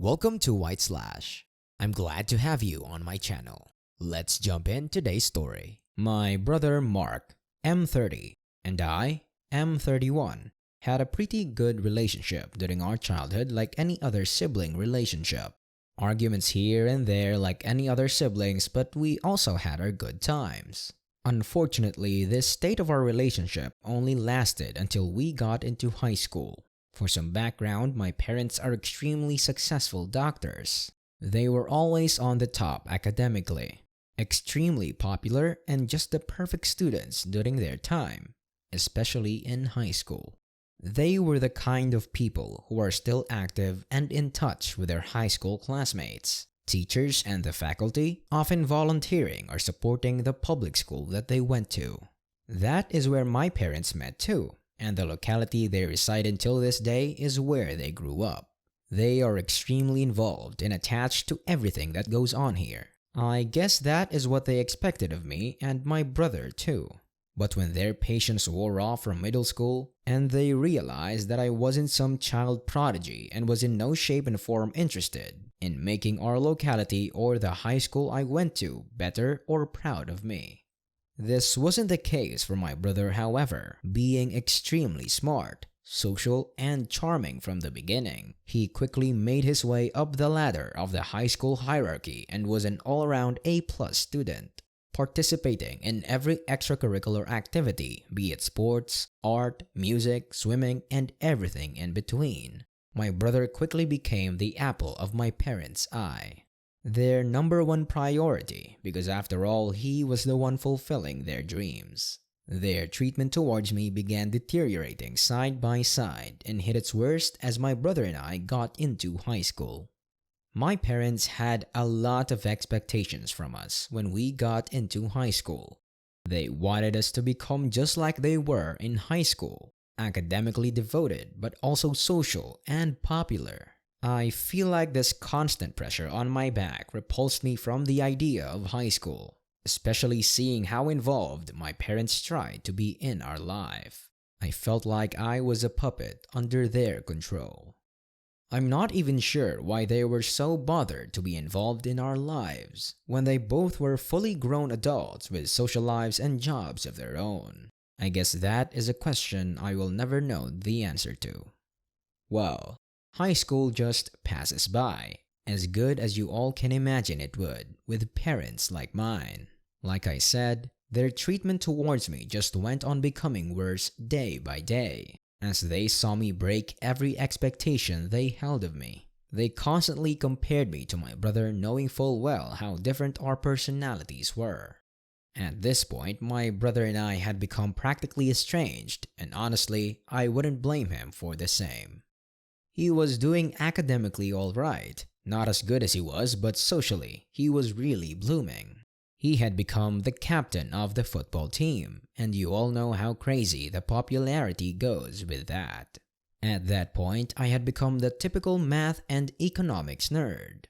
Welcome to White Slash. I'm glad to have you on my channel. Let's jump in today's story. My brother Mark, M30, and I, M31, had a pretty good relationship during our childhood like any other sibling relationship. Arguments here and there like any other siblings, but we also had our good times. Unfortunately, this state of our relationship only lasted until we got into high school. For some background, my parents are extremely successful doctors. They were always on the top academically, extremely popular, and just the perfect students during their time, especially in high school. They were the kind of people who are still active and in touch with their high school classmates, teachers, and the faculty, often volunteering or supporting the public school that they went to. That is where my parents met too, and the locality they reside until this day is where they grew up. They are extremely involved and attached to everything that goes on here. I guess that is what they expected of me and my brother too. But when their patience wore off from middle school, and they realized that I wasn't some child prodigy and was in no shape and form interested in making our locality or the high school I went to better or proud of me. This wasn't the case for my brother, however. Being extremely smart, social, and charming from the beginning, he quickly made his way up the ladder of the high school hierarchy and was an all-around A+ student, participating in every extracurricular activity, be it sports, art, music, swimming, and everything in between. My brother quickly became the apple of my parents' eye. Their number one priority, because after all, he was the one fulfilling their dreams. Their treatment towards me began deteriorating side by side and hit its worst as my brother and I got into high school. My parents had a lot of expectations from us when we got into high school. They wanted us to become just like they were in high school, academically devoted but also social and popular. I feel like this constant pressure on my back repulsed me from the idea of high school, especially seeing how involved my parents tried to be in our life. I felt like I was a puppet under their control. I'm not even sure why they were so bothered to be involved in our lives when they both were fully grown adults with social lives and jobs of their own. I guess that is a question I will never know the answer to. Well, high school just passes by, as good as you all can imagine it would, with parents like mine. Like I said, their treatment towards me just went on becoming worse day by day, as they saw me break every expectation they held of me. They constantly compared me to my brother, knowing full well how different our personalities were. At this point, my brother and I had become practically estranged, and honestly, I wouldn't blame him for the same. He was doing academically all right, not as good as he was, but socially, he was really blooming. He had become the captain of the football team, and you all know how crazy the popularity goes with that. At that point, I had become the typical math and economics nerd.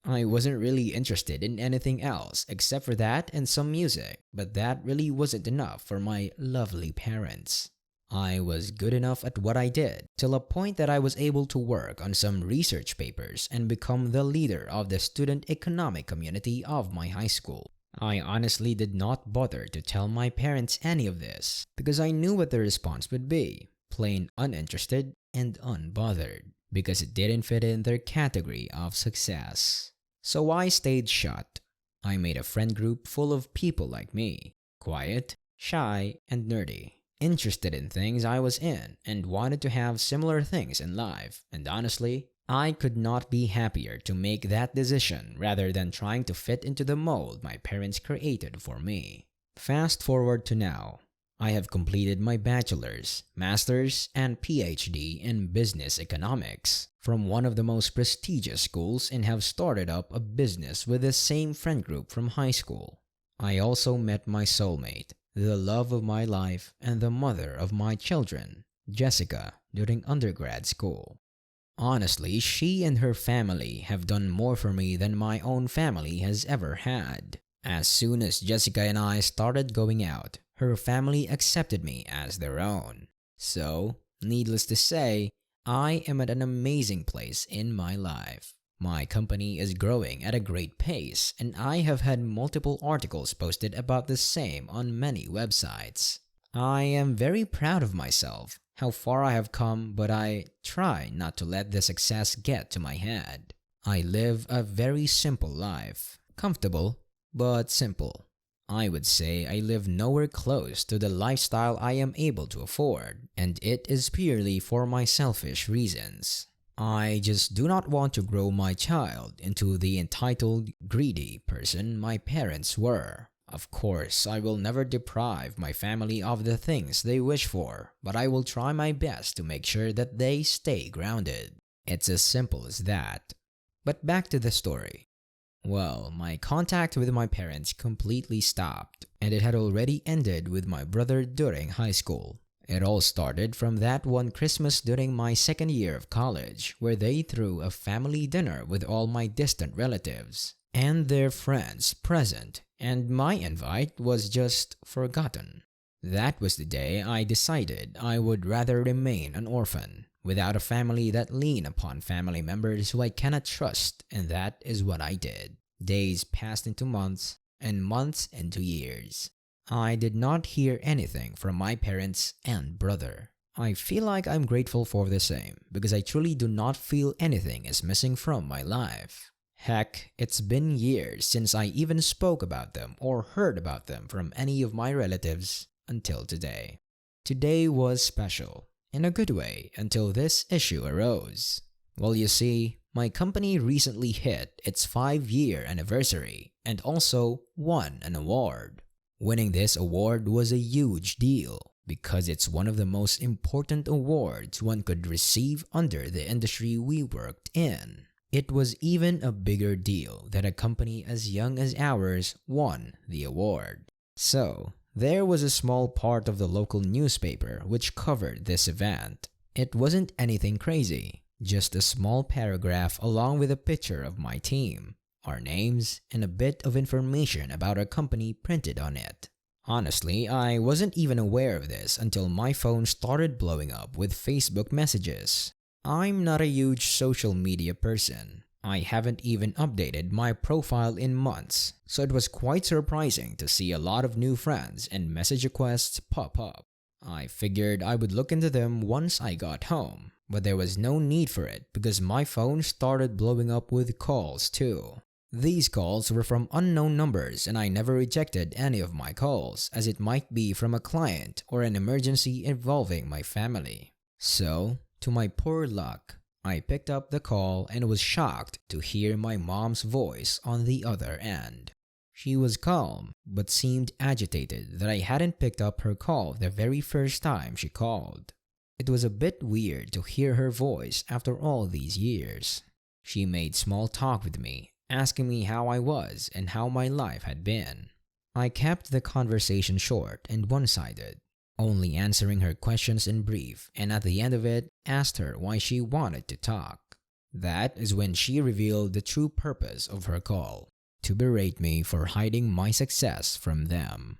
I wasn't really interested in anything else except for that and some music, but that really wasn't enough for my lovely parents. I was good enough at what I did, till a point that I was able to work on some research papers and become the leader of the student economic community of my high school. I honestly did not bother to tell my parents any of this, because I knew what the response would be, plain uninterested and unbothered, because it didn't fit in their category of success. So I stayed shut. I made a friend group full of people like me, quiet, shy, and nerdy. Interested in things I was in and wanted to have similar things in life, and honestly, I could not be happier to make that decision rather than trying to fit into the mold my parents created for me. Fast forward to now. I have completed my bachelor's, master's, and PhD in business economics from one of the most prestigious schools and have started up a business with the same friend group from high school. I also met my soulmate, the love of my life and the mother of my children, Jessica, during undergrad school. Honestly, she and her family have done more for me than my own family has ever had. As soon as Jessica and I started going out, her family accepted me as their own. So, needless to say, I am at an amazing place in my life. My company is growing at a great pace, and I have had multiple articles posted about the same on many websites. I am very proud of myself, how far I have come, but I try not to let the success get to my head. I live a very simple life, comfortable, but simple. I would say I live nowhere close to the lifestyle I am able to afford, and it is purely for my selfish reasons. I just do not want to grow my child into the entitled, greedy person my parents were. Of course, I will never deprive my family of the things they wish for, but I will try my best to make sure that they stay grounded. It's as simple as that. But back to the story. Well, my contact with my parents completely stopped, and it had already ended with my brother during high school. It all started from that one Christmas during my second year of college, where they threw a family dinner with all my distant relatives and their friends present, and my invite was just forgotten. That was the day I decided I would rather remain an orphan, without a family that lean upon family members who I cannot trust, and that is what I did. Days passed into months, and months into years. I did not hear anything from my parents and brother. I feel like I'm grateful for the same, because I truly do not feel anything is missing from my life. Heck, it's been years since I even spoke about them or heard about them from any of my relatives until today. Today was special, in a good way, until this issue arose. Well, you see, my company recently hit its 5-year anniversary and also won an award. Winning this award was a huge deal because it's one of the most important awards one could receive under the industry we worked in. It was even a bigger deal that a company as young as ours won the award. So, there was a small part of the local newspaper which covered this event. It wasn't anything crazy, just a small paragraph along with a picture of my team, our names, and a bit of information about our company printed on it. Honestly, I wasn't even aware of this until my phone started blowing up with Facebook messages. I'm not a huge social media person. I haven't even updated my profile in months, so it was quite surprising to see a lot of new friends and message requests pop up. I figured I would look into them once I got home, but there was no need for it because my phone started blowing up with calls too. These calls were from unknown numbers, and I never rejected any of my calls, as it might be from a client or an emergency involving my family. So, to my poor luck, I picked up the call and was shocked to hear my mom's voice on the other end. She was calm, but seemed agitated that I hadn't picked up her call the very first time she called. It was a bit weird to hear her voice after all these years. She made small talk with me, asking me how I was and how my life had been. I kept the conversation short and one-sided, only answering her questions in brief, and at the end of it, asked her why she wanted to talk. That is when she revealed the true purpose of her call, to berate me for hiding my success from them.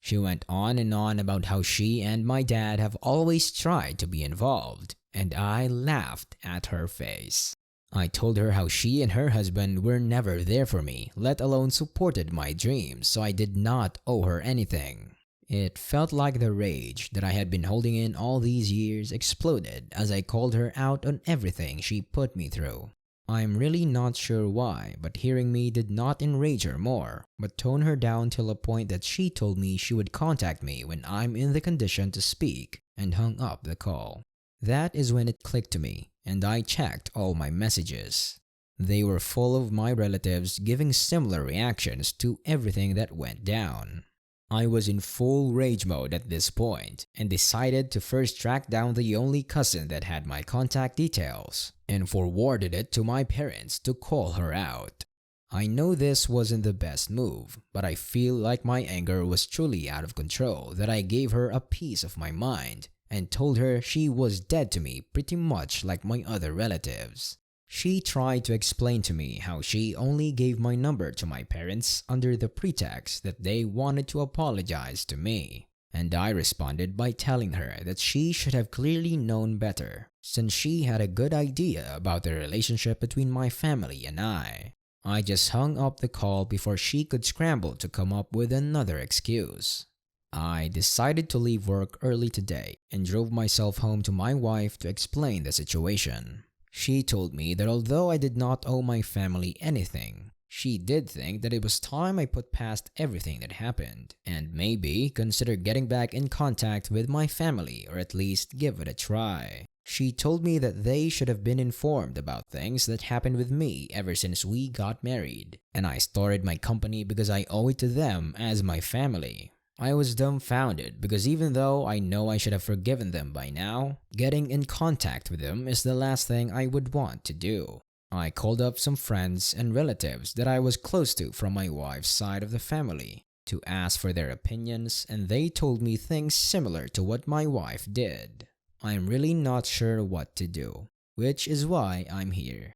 She went on and on about how she and my dad have always tried to be involved, and I laughed at her face. I told her how she and her husband were never there for me, let alone supported my dreams, so I did not owe her anything. It felt like the rage that I had been holding in all these years exploded as I called her out on everything she put me through. I'm really not sure why, but hearing me did not enrage her more, but tone her down till a point that she told me she would contact me when I'm in the condition to speak, and hung up the call. That is when it clicked to me, and I checked all my messages. They were full of my relatives giving similar reactions to everything that went down. I was in full rage mode at this point and decided to first track down the only cousin that had my contact details and forwarded it to my parents to call her out. I know this wasn't the best move, but I feel like my anger was truly out of control that I gave her a piece of my mind and told her she was dead to me pretty much like my other relatives. She tried to explain to me how she only gave my number to my parents under the pretext that they wanted to apologize to me. And I responded by telling her that she should have clearly known better, since she had a good idea about the relationship between my family and I. I just hung up the call before she could scramble to come up with another excuse. I decided to leave work early today and drove myself home to my wife to explain the situation. She told me that although I did not owe my family anything, she did think that it was time I put past everything that happened and maybe consider getting back in contact with my family or at least give it a try. She told me that they should have been informed about things that happened with me ever since we got married, and I started my company because I owe it to them as my family. I was dumbfounded because even though I know I should have forgiven them by now, getting in contact with them is the last thing I would want to do. I called up some friends and relatives that I was close to from my wife's side of the family to ask for their opinions, and they told me things similar to what my wife did. I'm really not sure what to do, which is why I'm here.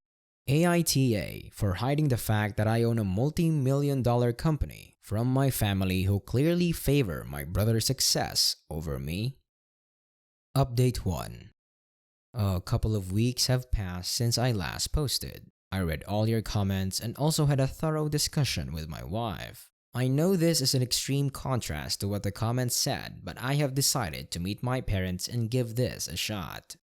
AITA for hiding the fact that I own a multi-million-dollar company from my family who clearly favor my brother's success over me. Update 1. A couple of weeks have passed since I last posted. I read all your comments and also had a thorough discussion with my wife. I know this is an extreme contrast to what the comments said, but I have decided to meet my parents and give this a shot.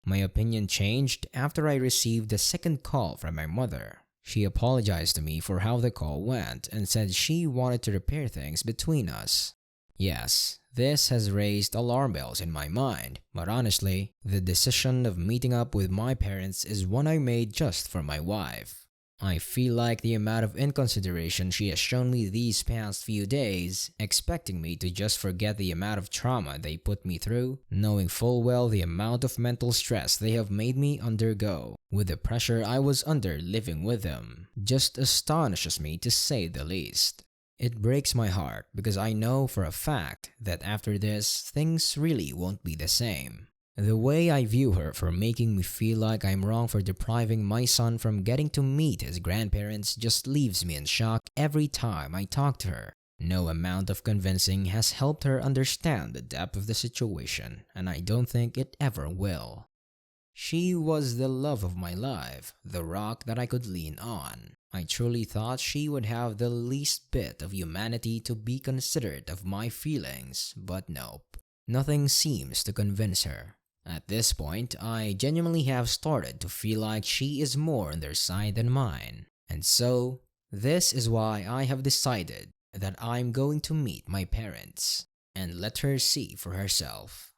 My opinion changed after I received a second call from my mother. She apologized to me for how the call went and said she wanted to repair things between us. Yes, this has raised alarm bells in my mind, but honestly, the decision of meeting up with my parents is one I made just for my wife. I feel like the amount of inconsideration she has shown me these past few days, expecting me to just forget the amount of trauma they put me through, knowing full well the amount of mental stress they have made me undergo, with the pressure I was under living with them, just astonishes me to say the least. It breaks my heart because I know for a fact that after this, things really won't be the same. The way I view her for making me feel like I'm wrong for depriving my son from getting to meet his grandparents just leaves me in shock every time I talk to her. No amount of convincing has helped her understand the depth of the situation, and I don't think it ever will. She was the love of my life, the rock that I could lean on. I truly thought she would have the least bit of humanity to be considerate of my feelings, but nope. Nothing seems to convince her. At this point, I genuinely have started to feel like she is more on their side than mine. And so, this is why I have decided that I'm going to meet my parents and let her see for herself.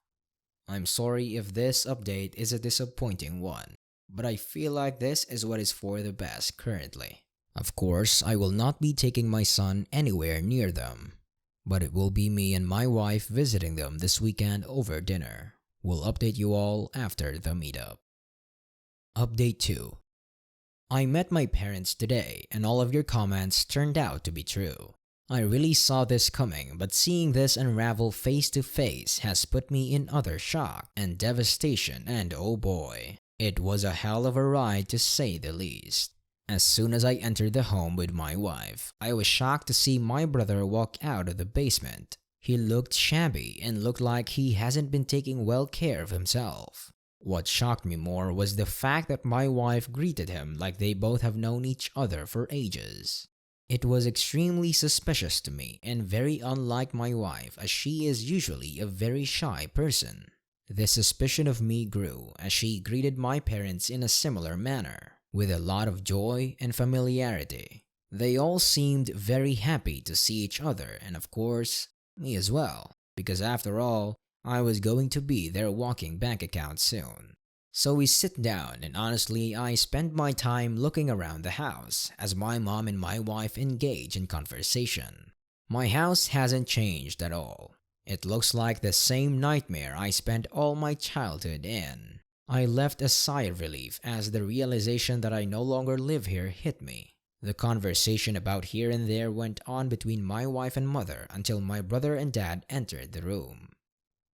I'm sorry if this update is a disappointing one, but I feel like this is what is for the best currently. Of course, I will not be taking my son anywhere near them, but it will be me and my wife visiting them this weekend over dinner. We'll update you all after the meetup. Update 2. I met my parents today and all of your comments turned out to be true. I really saw this coming, but seeing this unravel face to face has put me in utter shock and devastation, and oh boy, it was a hell of a ride to say the least. As soon as I entered the home with my wife, I was shocked to see my brother walk out of the basement. He looked shabby and looked like he hasn't been taking well care of himself. What shocked me more was the fact that my wife greeted him like they both have known each other for ages. It was extremely suspicious to me and very unlike my wife, as she is usually a very shy person. The suspicion of me grew as she greeted my parents in a similar manner, with a lot of joy and familiarity. They all seemed very happy to see each other, and of course, me as well, because after all, I was going to be their walking bank account soon. So we sit down, and honestly, I spend my time looking around the house as my mom and my wife engage in conversation. My house hasn't changed at all. It looks like the same nightmare I spent all my childhood in. I left a sigh of relief as the realization that I no longer live here hit me. The conversation about here and there went on between my wife and mother until my brother and dad entered the room.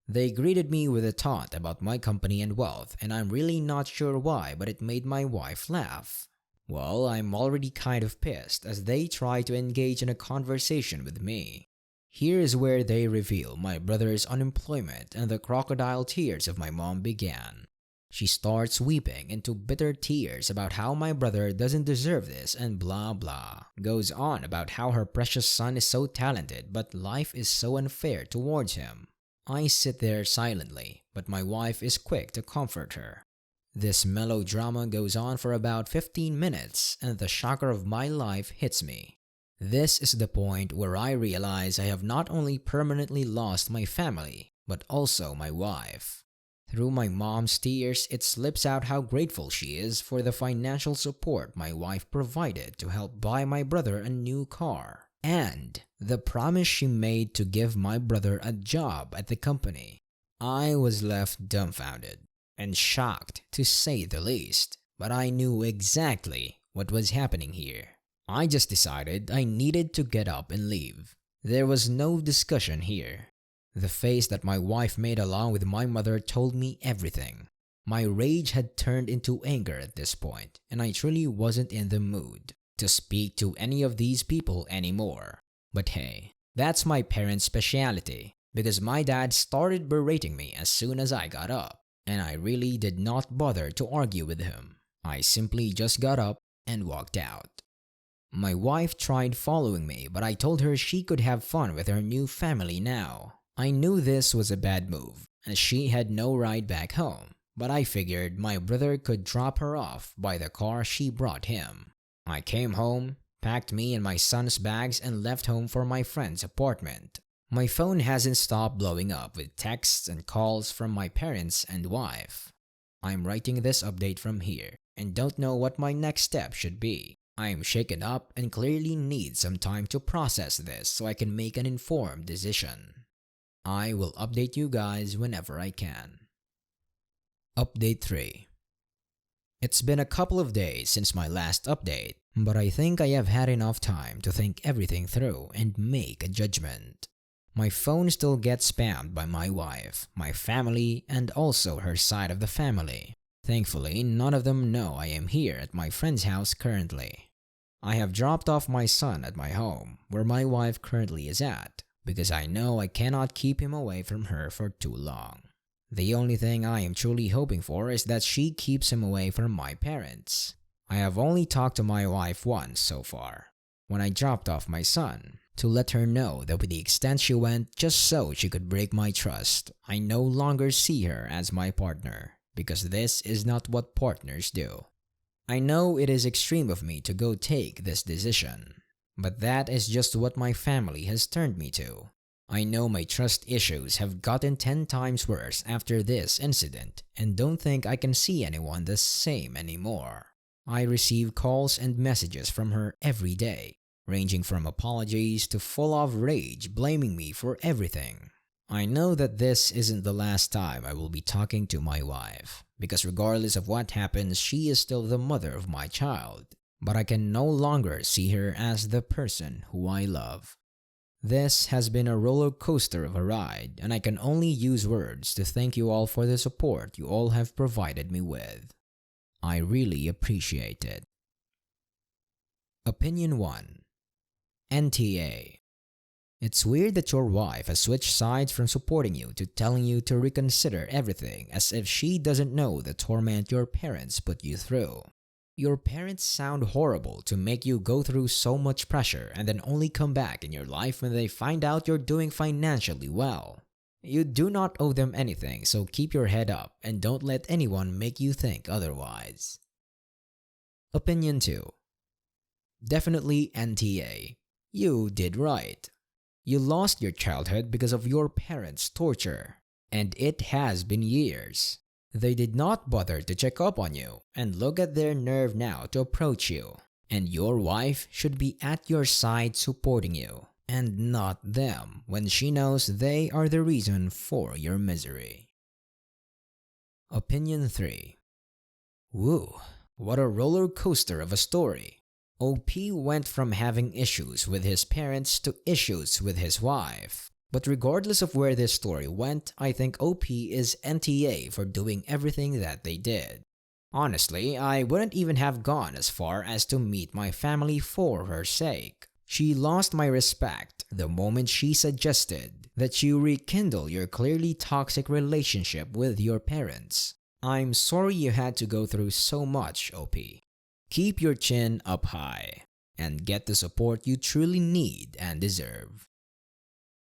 They greeted me with a taunt about my company and wealth, and I'm really not sure why, but it made my wife laugh. Well, I'm already kind of pissed as they try to engage in a conversation with me. Here is where they reveal my brother's unemployment and the crocodile tears of my mom began. She starts weeping into bitter tears about how my brother doesn't deserve this and blah blah. Goes on about how her precious son is so talented but life is so unfair towards him. I sit there silently, but my wife is quick to comfort her. This melodrama goes on for about 15 minutes and the shocker of my life hits me. This is the point where I realize I have not only permanently lost my family, but also my wife. Through my mom's tears, it slips out how grateful she is for the financial support my wife provided to help buy my brother a new car, and the promise she made to give my brother a job at the company. I was left dumbfounded and shocked to say the least, but I knew exactly what was happening here. I just decided I needed to get up and leave. There was no discussion here. The face that my wife made along with my mother told me everything. My rage had turned into anger at this point, and I truly wasn't in the mood to speak to any of these people anymore. But hey, that's my parents' specialty, because my dad started berating me as soon as I got up, and I really did not bother to argue with him. I simply just got up and walked out. My wife tried following me, but I told her she could have fun with her new family now. I knew this was a bad move, as she had no ride back home, but I figured my brother could drop her off by the car she brought him. I came home, packed me and my son's bags, and left home for my friend's apartment. My phone hasn't stopped blowing up with texts and calls from my parents and wife. I'm writing this update from here and don't know what my next step should be. I am shaken up and clearly need some time to process this so I can make an informed decision. I will update you guys whenever I can. Update 3. It's been a couple of days since my last update, but I think I have had enough time to think everything through and make a judgment. My phone still gets spammed by my wife, my family, and also her side of the family. Thankfully, none of them know I am here at my friend's house currently. I have dropped off my son at my home, where my wife currently is at, because I know I cannot keep him away from her for too long. The only thing I am truly hoping for is that she keeps him away from my parents. I have only talked to my wife once so far, when I dropped off my son, to let her know that with the extent she went just so she could break my trust, I no longer see her as my partner, because this is not what partners do. I know it is extreme of me to go take this decision, but that is just what my family has turned me to. I know my trust issues have gotten 10 times worse after this incident and don't think I can see anyone the same anymore. I receive calls and messages from her every day, ranging from apologies to full-of rage blaming me for everything. I know that this isn't the last time I will be talking to my wife, because regardless of what happens, she is still the mother of my child. But I can no longer see her as the person who I love. This has been a roller coaster of a ride, and I can only use words to thank you all for the support you all have provided me with. I really appreciate it. Opinion 1. NTA. It's weird that your wife has switched sides from supporting you to telling you to reconsider everything as if she doesn't know the torment your parents put you through. Your parents sound horrible to make you go through so much pressure and then only come back in your life when they find out you're doing financially well. You do not owe them anything, so keep your head up and don't let anyone make you think otherwise. Opinion 2. Definitely NTA. You did right. You lost your childhood because of your parents' torture, and it has been years. They did not bother to check up on you, and look at their nerve now to approach you. And your wife should be at your side supporting you, and not them when she knows they are the reason for your misery. Opinion 3. Woo, what a roller coaster of a story. OP went from having issues with his parents to issues with his wife. But regardless of where this story went, I think OP is NTA for doing everything that they did. Honestly, I wouldn't even have gone as far as to meet my family for her sake. She lost my respect the moment she suggested that you rekindle your clearly toxic relationship with your parents. I'm sorry you had to go through so much, OP. Keep your chin up high and get the support you truly need and deserve.